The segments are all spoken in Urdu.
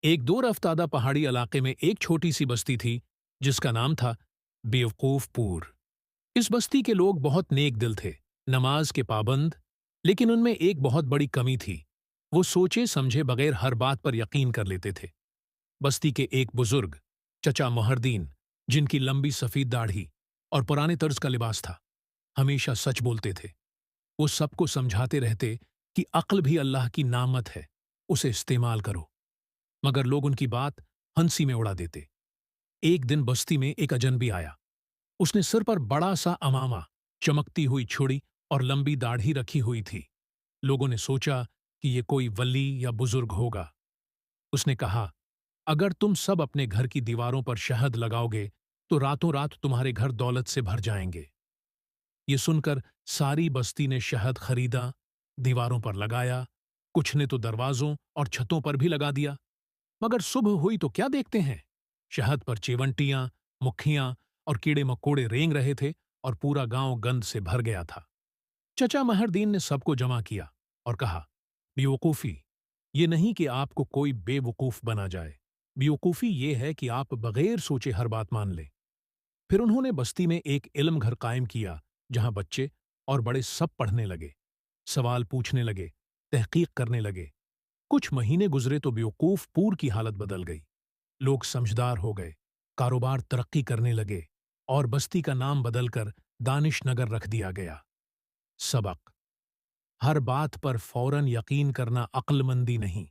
ایک دور افتادہ پہاڑی علاقے میں ایک چھوٹی سی بستی تھی جس کا نام تھا بیوقوف پور۔ اس بستی کے لوگ بہت نیک دل تھے، نماز کے پابند، لیکن ان میں ایک بہت بڑی کمی تھی۔ وہ سوچے سمجھے بغیر ہر بات پر یقین کر لیتے تھے۔ بستی کے ایک بزرگ چچا مہردین، جن کی لمبی سفید داڑھی اور پرانے طرز کا لباس تھا، ہمیشہ سچ بولتے تھے۔ وہ سب کو سمجھاتے رہتے کہ عقل بھی اللہ کی نعمت ہے، اسے استعمال کرو، مگر لوگ ان کی بات ہنسی میں اڑا دیتے۔ ایک دن بستی میں ایک اجنبی آیا۔ اس نے سر پر بڑا سا امامہ، چمکتی ہوئی چھڑی اور لمبی داڑھی رکھی ہوئی تھی۔ لوگوں نے سوچا کہ یہ کوئی ولی یا بزرگ ہوگا۔ اس نے کہا، اگر تم سب اپنے گھر کی دیواروں پر شہد لگاؤ گے تو راتوں رات تمہارے گھر دولت سے بھر جائیں گے۔ یہ سن کر ساری بستی نے شہد خریدا، دیواروں پر لگایا، کچھ نے تو دروازوں اور چھتوں پر بھی لگا دیا۔ مگر صبح ہوئی تو کیا دیکھتے ہیں؟ شہد پر چیونٹیاں، مکھیاں اور کیڑے مکوڑے رینگ رہے تھے اور پورا گاؤں گند سے بھر گیا تھا۔ چچا مہردین نے سب کو جمع کیا اور کہا، بیوقوفی یہ نہیں کہ آپ کو کوئی بے وقوف بنا جائے، بیوقوفی یہ ہے کہ آپ بغیر سوچے ہر بات مان لیں۔ پھر انہوں نے بستی میں ایک علم گھر قائم کیا جہاں بچے اور بڑے سب پڑھنے لگے، سوال پوچھنے لگے، تحقیق کرنے لگے۔ کچھ مہینے گزرے تو بیوقوف پور کی حالت بدل گئی۔ لوگ سمجھدار ہو گئے، کاروبار ترقی کرنے لگے اور بستی کا نام بدل کر دانش نگر رکھ دیا گیا۔ سبق: ہر بات پر فوراً یقین کرنا عقل مندی نہیں۔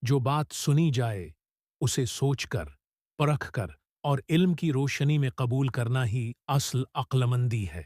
جو بات سنی جائے اسے سوچ کر، پرکھ کر اور علم کی روشنی میں قبول کرنا ہی اصل عقل مندی ہے۔